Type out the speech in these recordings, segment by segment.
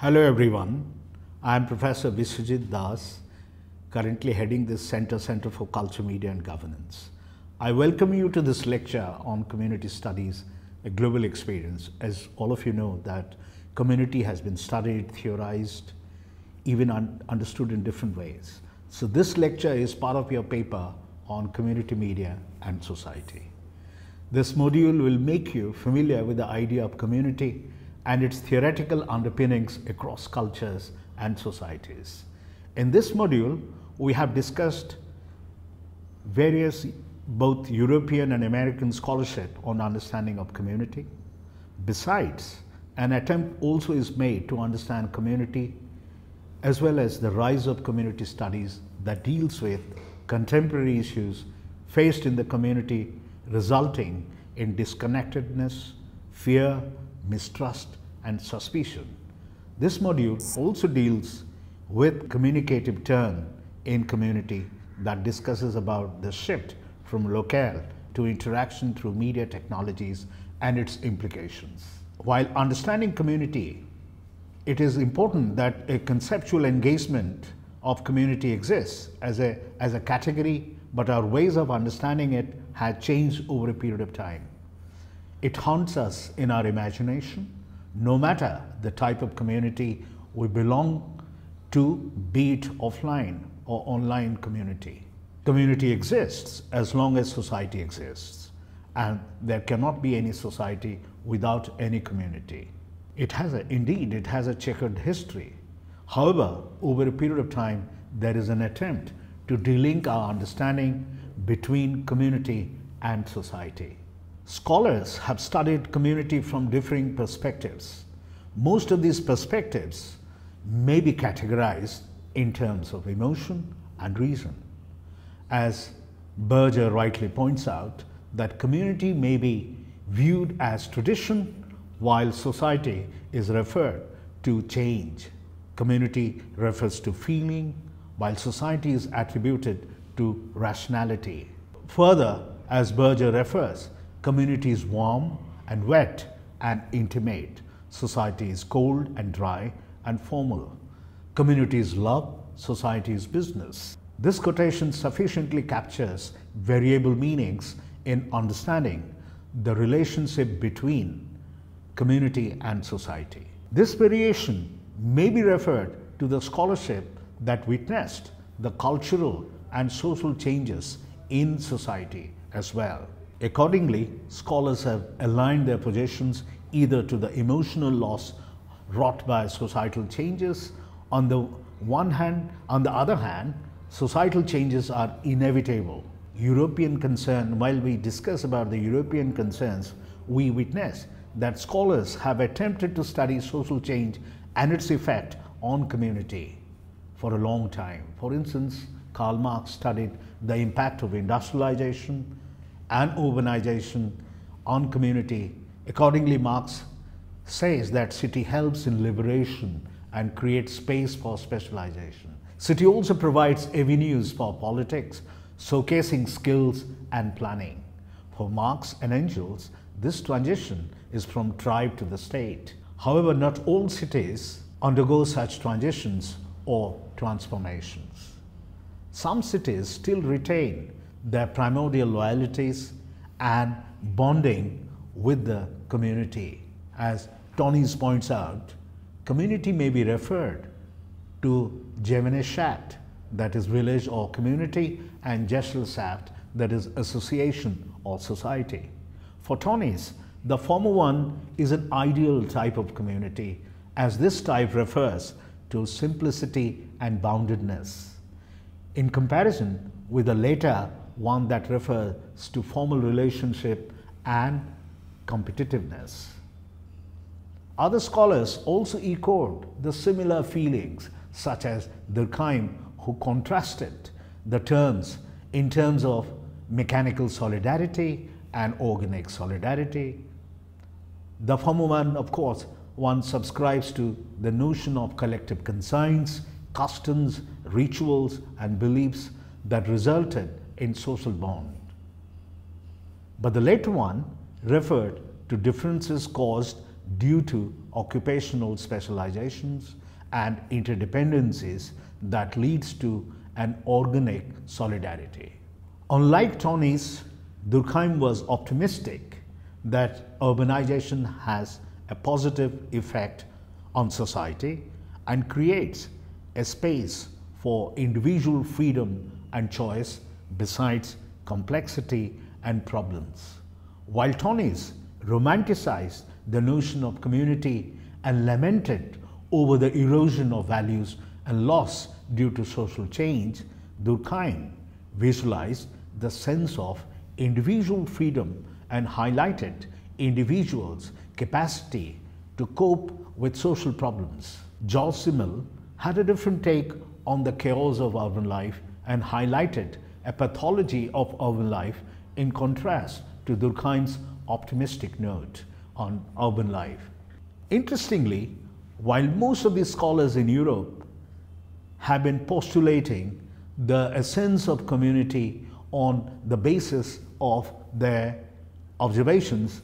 Hello everyone, I am Professor Biswajit Das, currently heading this Center for Culture, Media and Governance. I welcome you to this lecture on community studies, a global experience. As all of you know that community has been studied, theorized, even understood in different ways. So this lecture is part of your paper on community, media and society. This module will make you familiar with the idea of community and its theoretical underpinnings across cultures and societies. In this module, we have discussed various both European and American scholarship on understanding of community. Besides, an attempt also is made to understand community as well as the rise of community studies that deals with contemporary issues faced in the community, resulting in disconnectedness, fear, mistrust and suspicion. This module also deals with communicative turn in community that discusses about the shift from locale to interaction through media technologies and its implications. While understanding community, it is important that a conceptual engagement of community exists as a category, but our ways of understanding it have changed over a period of time. It haunts us in our imagination, no matter the type of community we belong to, be it offline or online community. Community exists as long as society exists, and there cannot be any society without any community. Indeed, it has a checkered history. However, over a period of time, there is an attempt to delink our understanding between community and society. Scholars have studied community from differing perspectives. Most of these perspectives may be categorized in terms of emotion and reason. As Berger rightly points out, that community may be viewed as tradition, while society is referred to change. Community refers to feeling, while society is attributed to rationality. Further, as Berger refers, community is warm and wet and intimate. Society is cold and dry and formal. Community is love, society is business. This quotation sufficiently captures variable meanings in understanding the relationship between community and society. This variation may be referred to the scholarship that witnessed the cultural and social changes in society as well. Accordingly, scholars have aligned their positions either to the emotional loss wrought by societal changes on the one hand. On the other hand, societal changes are inevitable. European concern, while we discuss about the European concerns, we witness that scholars have attempted to study social change and its effect on community for a long time. For instance, Karl Marx studied the impact of industrialization and urbanization on community. Accordingly, Marx says that city helps in liberation and creates space for specialization. City also provides avenues for politics, showcasing skills and planning. For Marx and Engels, this transition is from tribe to the state. However, not all cities undergo such transitions or transformations. Some cities still retain their primordial loyalties and bonding with the community. As Tönnies points out, community may be referred to Gemeinschaft, that is village or community, and Gesellschaft, that is association or society. For Tönnies, the former one is an ideal type of community, as this type refers to simplicity and boundedness, in comparison with the later one that refers to formal relationship and competitiveness. Other scholars also echoed the similar feelings, such as Durkheim, who contrasted the terms in terms of mechanical solidarity and organic solidarity. The former one, of course, one subscribes to the notion of collective conscience, customs, rituals and beliefs that resulted in social bond. But the later one referred to differences caused due to occupational specializations, and interdependencies that leads to an organic solidarity. Unlike Tony's, Durkheim was optimistic that urbanization has a positive effect on society and creates a space for individual freedom and choice besides complexity and problems. While Tony's romanticized the notion of community and lamented over the erosion of values and loss due to social change, Durkheim visualized the sense of individual freedom and highlighted individuals' capacity to cope with social problems. George Simmel had a different take on the chaos of urban life and highlighted a pathology of urban life in contrast to Durkheim's optimistic note on urban life. Interestingly, while most of these scholars in Europe have been postulating the essence of community on the basis of their observations,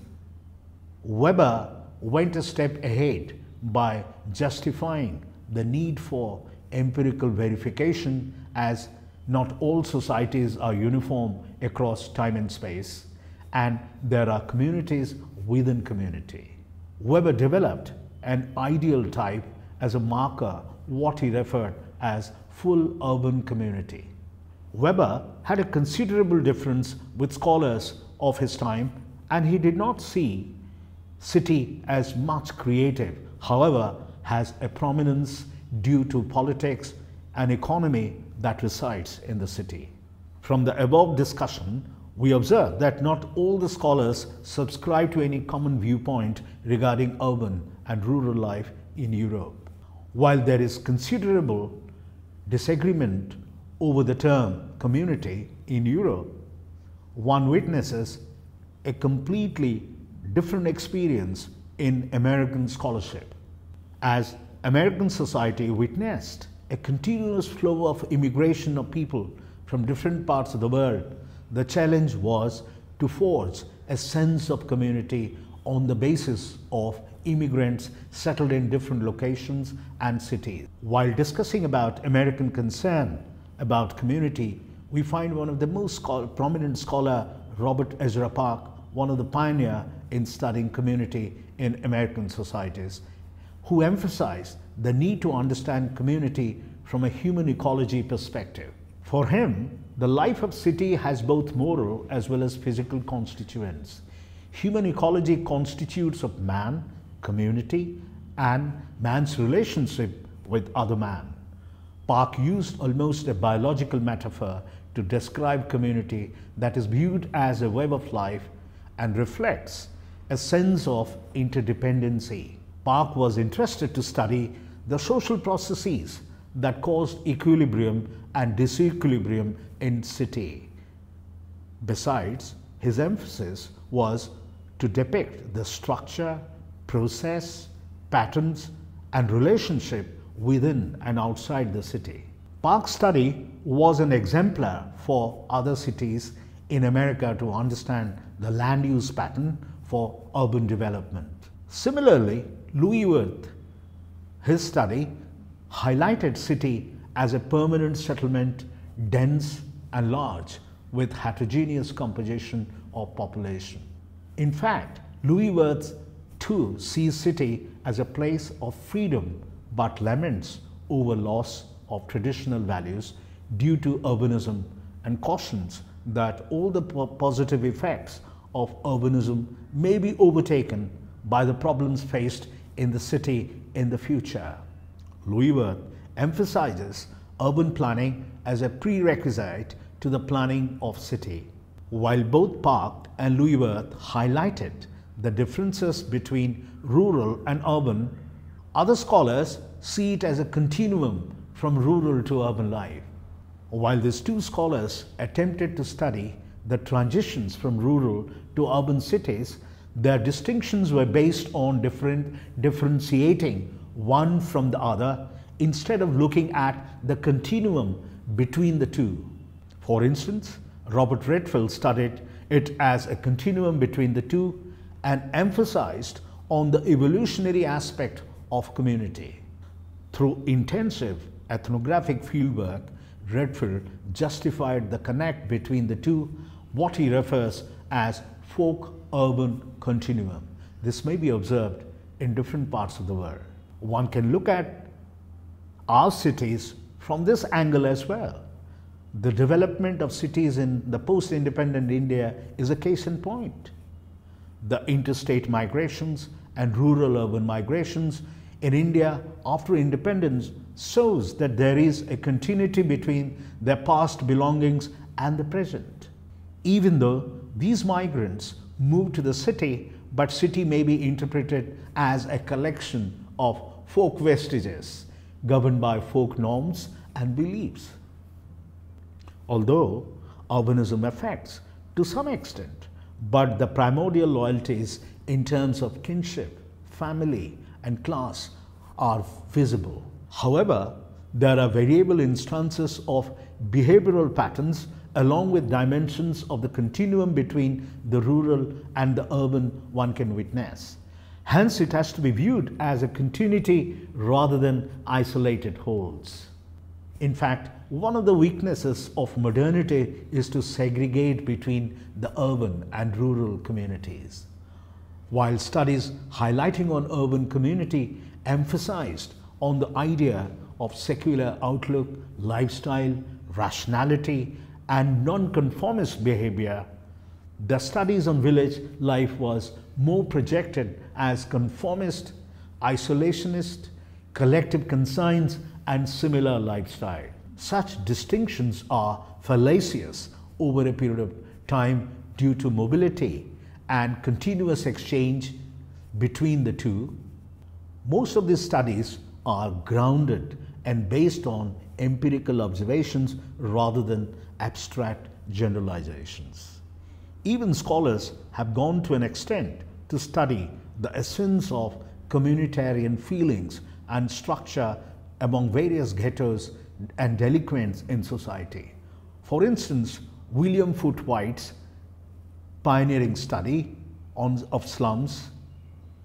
Weber went a step ahead by justifying the need for empirical verification, as not all societies are uniform across time and space, and there are communities within community. Weber developed an ideal type as a marker, what he referred as full urban community. Weber had a considerable difference with scholars of his time, and he did not see city as much creative, however, has a prominence due to politics and economy that resides in the city. From the above discussion, we observe that not all the scholars subscribe to any common viewpoint regarding urban and rural life in Europe. While there is considerable disagreement over the term community in Europe, one witnesses a completely different experience in American scholarship. As American society witnessed a continuous flow of immigration of people from different parts of the world, the challenge was to forge a sense of community on the basis of immigrants settled in different locations and cities. While discussing about American concern about community, we find one of the most prominent scholar, Robert Ezra Park, one of the pioneers in studying community in American societies, who emphasized the need to understand community from a human ecology perspective. For him, the life of city has both moral as well as physical constituents. Human ecology constitutes of man, community, and man's relationship with other man. Park used almost a biological metaphor to describe community that is viewed as a web of life and reflects a sense of interdependency. Park was interested to study the social processes that caused equilibrium and disequilibrium in city. Besides, his emphasis was to depict the structure, process, patterns, and relationship within and outside the city. Park's study was an exemplar for other cities in America to understand the land use pattern for urban development. Similarly, Louis Wirth, his study highlighted city as a permanent settlement, dense and large, with heterogeneous composition of population. In fact, Louis Wirth too sees city as a place of freedom, but laments over loss of traditional values due to urbanism, and cautions that all the positive effects of urbanism may be overtaken by the problems faced in the city in the future. Louis Wirth emphasizes urban planning as a prerequisite to the planning of city. While both Park and Louis Wirth highlighted the differences between rural and urban, other scholars see it as a continuum from rural to urban life. While these two scholars attempted to study the transitions from rural to urban cities, their distinctions were based on differentiating one from the other instead of looking at the continuum between the two. For instance, Robert Redfield studied it as a continuum between the two and emphasized on the evolutionary aspect of community. Through intensive ethnographic fieldwork, Redfield justified the connect between the two, what he refers as folk-urban continuum. This may be observed in different parts of the world. One can look at our cities from this angle as well. The development of cities in the post-independent India is a case in point. The interstate migrations and rural-urban migrations in India after independence shows that there is a continuity between their past belongings and the present. Even though these migrants move to the city, but city may be interpreted as a collection of folk vestiges governed by folk norms and beliefs. Although urbanism affects to some extent, but the primordial loyalties in terms of kinship, family, and class are visible. However, there are variable instances of behavioral patterns along with dimensions of the continuum between the rural and the urban one can witness. Hence, it has to be viewed as a continuity rather than isolated wholes. In fact, one of the weaknesses of modernity is to segregate between the urban and rural communities. While studies highlighting on urban community emphasized on the idea of secular outlook, lifestyle, rationality, and nonconformist behavior, the studies on village life was more projected as conformist, isolationist, collective conscience, and similar lifestyle. Such distinctions are fallacious over a period of time due to mobility and continuous exchange between the two. Most of these studies are grounded and based on empirical observations rather than abstract generalizations. Even scholars have gone to an extent to study the essence of communitarian feelings and structure among various ghettos and delinquents in society. For instance, William Foote White's pioneering study of slums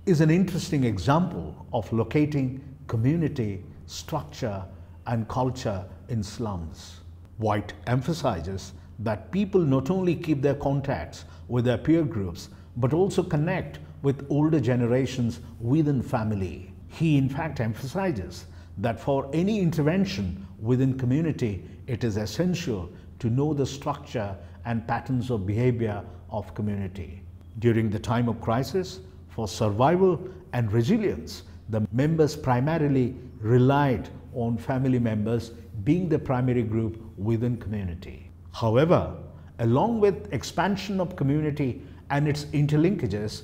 is an interesting example of locating community, structure, and culture in slums. White emphasizes that people not only keep their contacts with their peer groups, but also connect with older generations within family. He in fact emphasizes that for any intervention within community, it is essential to know the structure and patterns of behavior of community. During the time of crisis, for survival and resilience, the members primarily relied on family members being the primary group within community. However, along with expansion of community and its interlinkages,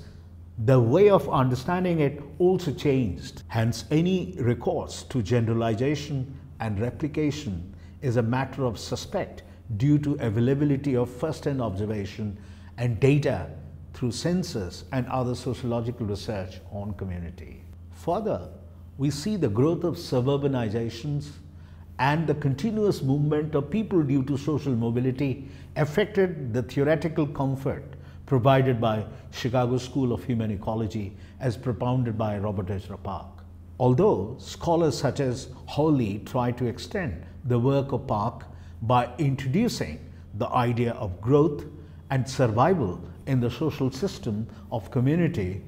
the way of understanding it also changed. Hence, any recourse to generalization and replication is a matter of suspect due to availability of first-hand observation and data through census and other sociological research on community. Further, we see the growth of suburbanizations and the continuous movement of people due to social mobility affected the theoretical comfort provided by Chicago School of Human Ecology as propounded by Robert Ezra Park. Although scholars such as Hawley try to extend the work of Park by introducing the idea of growth and survival in the social system of community,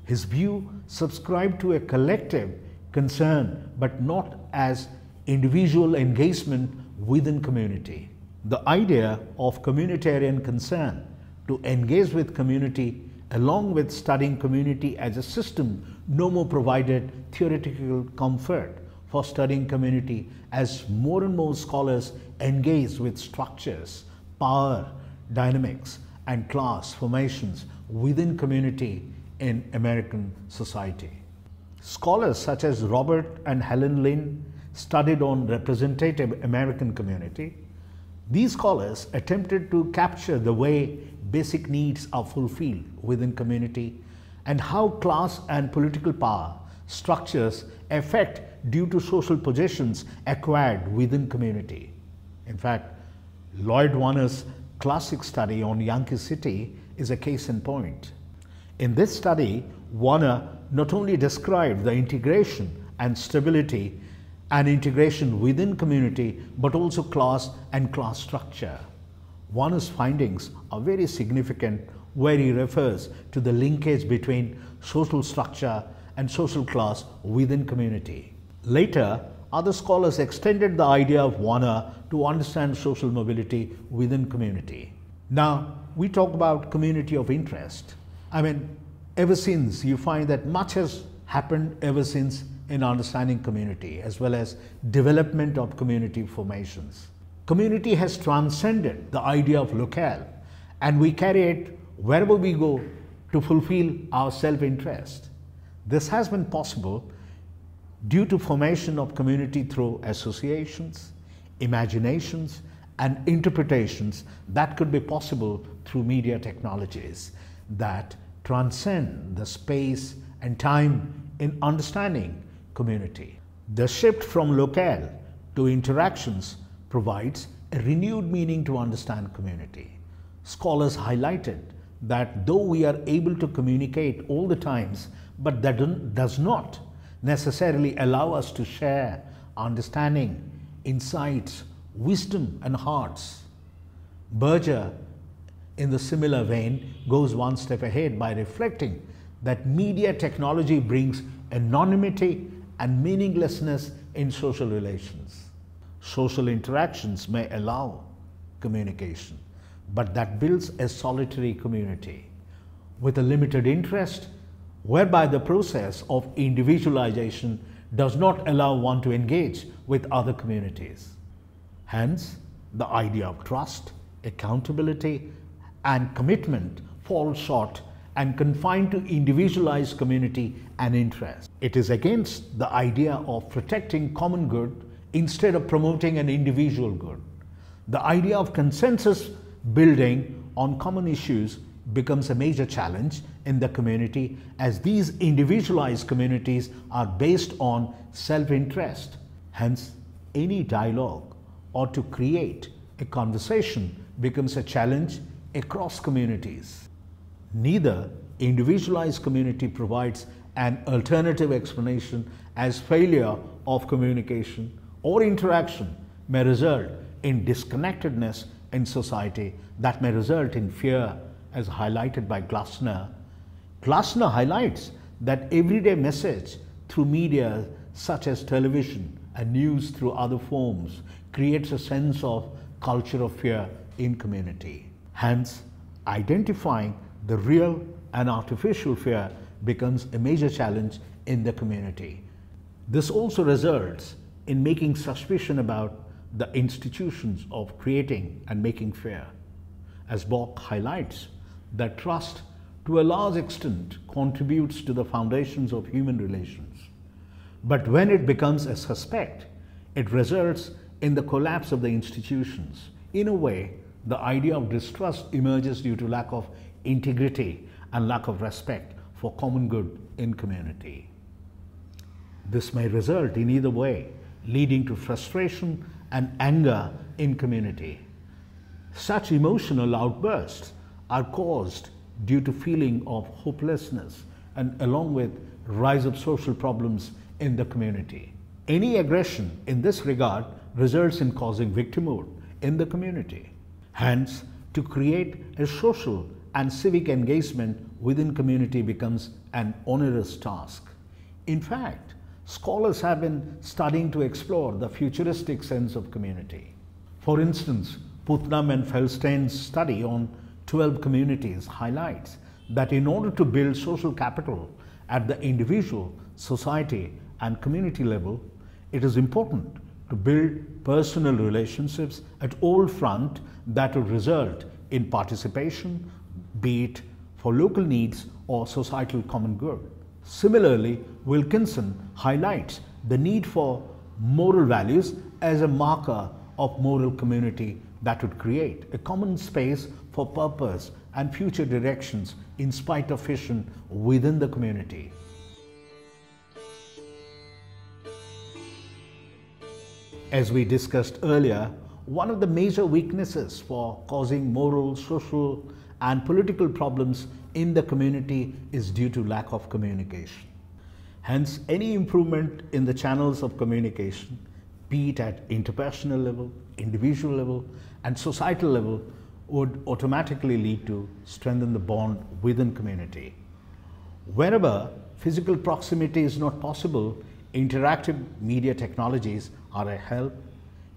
his view subscribed to a collective concern but not as individual engagement within community. The idea of communitarian concern to engage with community along with studying community as a system no more provided theoretical comfort for studying community as more and more scholars engage with structures, power, dynamics, and class formations within community in American society. Scholars such as Robert and Helen Lynn studied on representative American community. These scholars attempted to capture the way basic needs are fulfilled within community and how class and political power structures affect due to social possessions acquired within community. In fact, Lloyd Warner's classic study on Yankee City is a case in point. In this study, Warner not only described the integration and stability and integration within community, but also class and class structure. Warner's findings are very significant, where he refers to the linkage between social structure and social class within community. Later, other scholars extended the idea of Warner to understand social mobility within community. Now, we talk about community of interest. Ever since, you find that much has happened ever since in understanding community, as well as development of community formations. Community has transcended the idea of locale, and we carry it wherever we go to fulfill our self-interest. This has been possible due to formation of community through associations, imaginations, and interpretations that could be possible through media technologies that transcend the space and time in understanding community. The shift from locale to interactions provides a renewed meaning to understand community. Scholars highlighted that though we are able to communicate all the times, but that does not necessarily allow us to share understanding, insights, wisdom, and hearts. Berger, in the similar vein, goes one step ahead by reflecting that media technology brings anonymity and meaninglessness in social relations. Social interactions may allow communication, but that builds a solitary community with a limited interest, whereby the process of individualization does not allow one to engage with other communities. Hence, the idea of trust, accountability, and commitment falls short and confined to individualized community and interest. It is against the idea of protecting common good instead of promoting an individual good. The idea of consensus building on common issues becomes a major challenge in the community, as these individualized communities are based on self-interest. Hence, any dialogue or to create a conversation becomes a challenge across communities. Neither individualized community provides an alternative explanation, as failure of communication or interaction may result in disconnectedness in society that may result in fear, as highlighted by Glasner. Glasner highlights that everyday message through media such as television and news through other forms creates a sense of culture of fear in community. Hence, identifying the real and artificial fear becomes a major challenge in the community. This also results in making suspicion about the institutions of creating and making fear. As Bock highlights, that trust to a large extent contributes to the foundations of human relations. But when it becomes a suspect, it results in the collapse of the institutions. In a way, the idea of distrust emerges due to lack of integrity and lack of respect for common good in community. This may result in either way, leading to frustration and anger in community. Such emotional outbursts are caused due to feeling of hopelessness and along with rise of social problems in the community. Any aggression in this regard results in causing victimhood in the community. Hence, to create a social and civic engagement within community becomes an onerous task. In fact, scholars have been studying to explore the futuristic sense of community. For instance, Putnam and Feldstein's study on 12 communities highlights that in order to build social capital at the individual, society, and community level, it is important to build personal relationships at all fronts that will result in participation, be it for local needs or societal common good. Similarly, Wilkinson highlights the need for moral values as a marker of moral community that would create a common space for purpose and future directions in spite of fission within the community. As we discussed earlier, one of the major weaknesses for causing moral, social, and political problems in the community is due to lack of communication. Hence, any improvement in the channels of communication, be it at interpersonal level, individual level, and societal level, would automatically lead to strengthen the bond within community. Wherever physical proximity is not possible, interactive media technologies are a help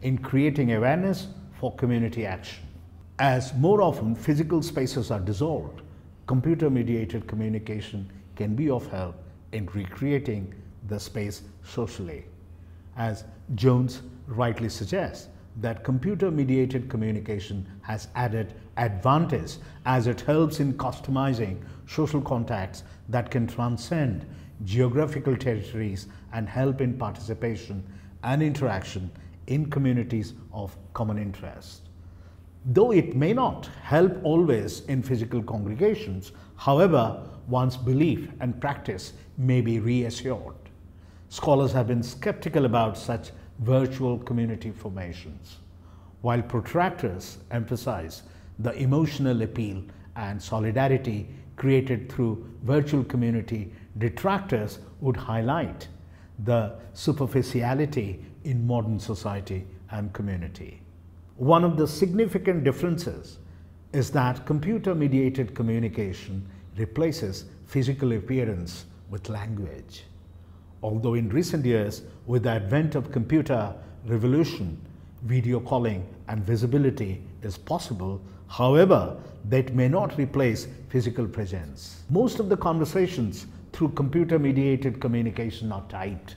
in creating awareness for community action. As more often physical spaces are dissolved, computer-mediated communication can be of help in recreating the space socially. As Jones rightly suggests, that computer-mediated communication has added advantage as it helps in customizing social contacts that can transcend geographical territories and help in participation and interaction in communities of common interest. Though it may not help always in physical congregations, however, one's belief and practice may be reassured. Scholars have been skeptical about such virtual community formations, while protractors emphasize the emotional appeal and solidarity created through virtual community. Detractors would highlight the superficiality in modern society and community. One of the significant differences is that computer-mediated communication replaces physical appearance with language. Although in recent years, with the advent of computer revolution, video calling and visibility is possible, however, that may not replace physical presence. Most of the conversations through computer-mediated communication are typed.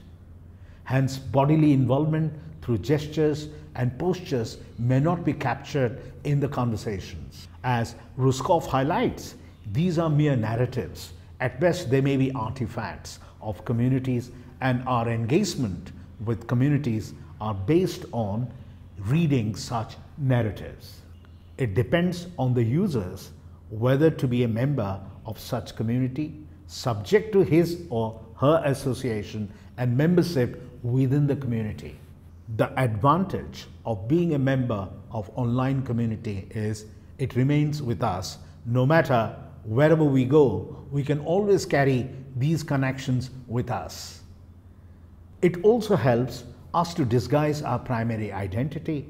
Hence, bodily involvement through gestures and postures may not be captured in the conversations. As Ruskov highlights, these are mere narratives. At best, they may be artifacts of communities, and our engagement with communities are based on reading such narratives. It depends on the users whether to be a member of such community, subject to his or her association and membership within the community. The advantage of being a member of online community is it remains with us. No matter wherever we go, we can always carry these connections with us. It also helps us to disguise our primary identity.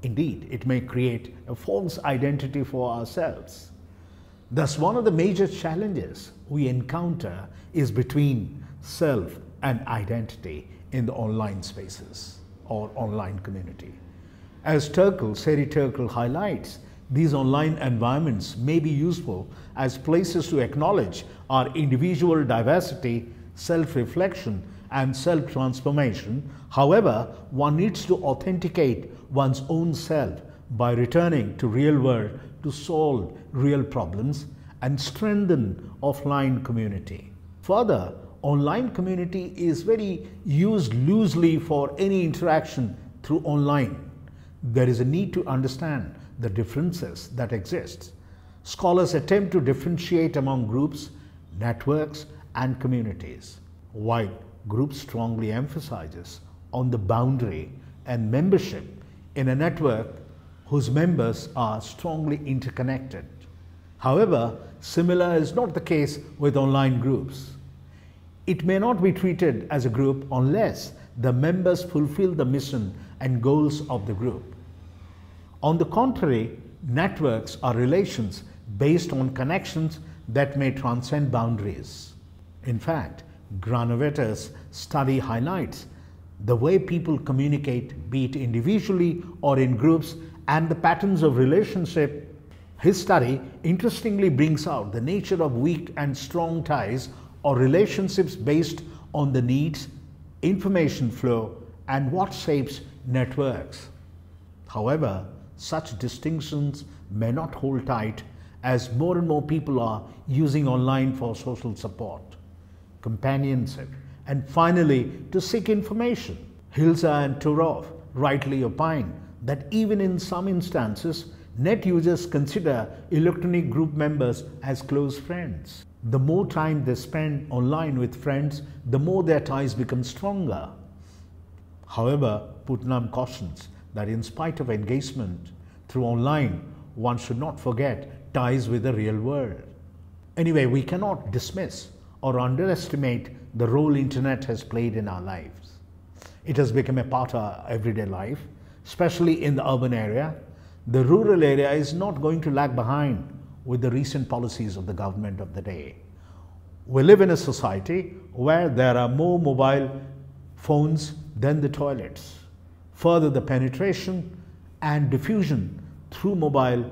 Indeed, it may create a false identity for ourselves. Thus, one of the major challenges we encounter is between self and identity in the online spaces or online community. As Seri Turkle highlights, these online environments may be useful as places to acknowledge our individual diversity, self-reflection, and self-transformation. However, one needs to authenticate one's own self by returning to real world to solve real problems and strengthen offline community. Further, online community is very used loosely for any interaction through online. There is a need to understand the differences that exist. Scholars attempt to differentiate among groups, networks, and communities, while groups strongly emphasizes on the boundary and membership in a network whose members are strongly interconnected. However, similar is not the case with online groups. It may not be treated as a group unless the members fulfill the mission and goals of the group. On the contrary, networks are relations based on connections that may transcend boundaries. In fact, Granovetter's study highlights the way people communicate, be it individually or in groups, and the patterns of relationship. His study interestingly brings out the nature of weak and strong ties or relationships based on the needs, information flow, and what shapes networks. However, such distinctions may not hold tight as more and more people are using online for social support, companionship, and finally to seek information. Hilza and Turov rightly opine that even in some instances, net users consider electronic group members as close friends. The more time they spend online with friends, the more their ties become stronger. However, Putnam cautions that in spite of engagement through online, one should not forget ties with the real world. Anyway, we cannot dismiss or underestimate the role internet has played in our lives. It has become a part of our everyday life, especially in the urban area. The rural area is not going to lag behind with the recent policies of the government of the day. We live in a society where there are more mobile phones than the toilets. Further, the penetration and diffusion through mobile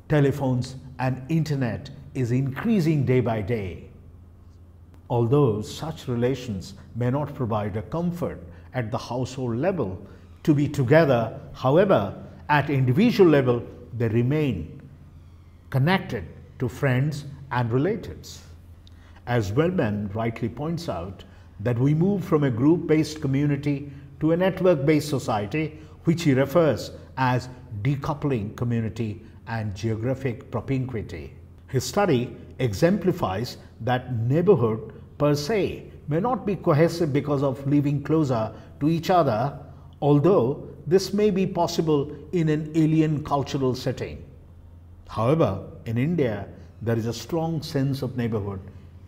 telephones and internet is increasing day by day. Although such relations may not provide a comfort at the household level to be together, however, at individual level, they remain connected to friends and relatives. As Wellman rightly points out, that we move from a group-based community to a network-based society, which he refers as decoupling community and geographic propinquity. His study exemplifies that neighborhood per se may not be cohesive because of living closer to each other, although this may be possible in an alien cultural setting. However, in India, there is a strong sense of neighborhood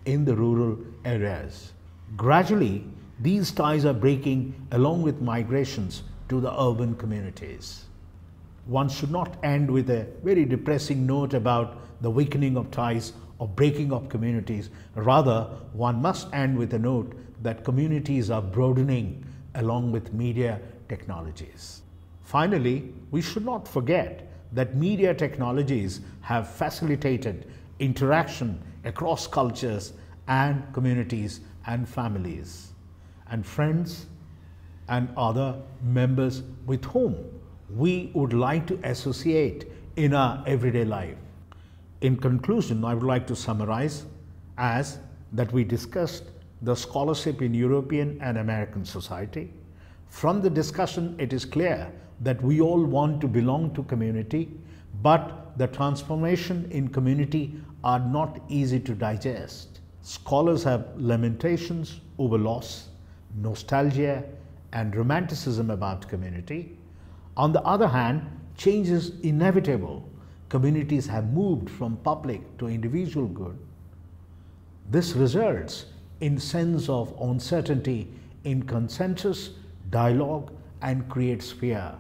in the rural areas. Gradually, these ties are breaking along with migrations to the urban communities. One should not end with a very depressing note about the weakening of ties or breaking of communities. Rather, one must end with a note that communities are broadening along with media technologies. Finally, we should not forget that media technologies have facilitated interaction across cultures and communities and families and friends and other members with whom we would like to associate in our everyday life. In conclusion, I would like to summarize as that we discussed the scholarship in European and American society. From the discussion, it is clear that we all want to belong to community, but the transformation in community are not easy to digest. Scholars have lamentations over loss, nostalgia, and romanticism about community. On the other hand, change is inevitable. Communities have moved from public to individual good. This results in sense of uncertainty in consensus, dialogue, and creates fear,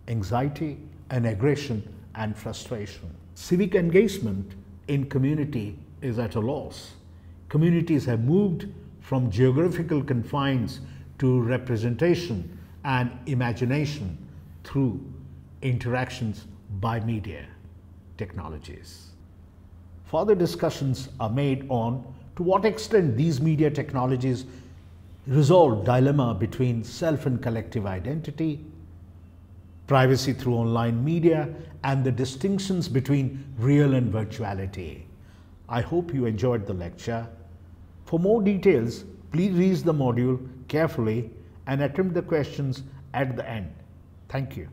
anxiety, and aggression and frustration. Civic engagement in community is at a loss. Communities have moved from geographical confines to representation and imagination through interactions by media technologies. Further discussions are made on to what extent these media technologies resolve dilemma between self and collective identity, privacy through online media, and the distinctions between real and virtuality. I hope you enjoyed the lecture. For more details, please read the module carefully and attempt the questions at the end. Thank you.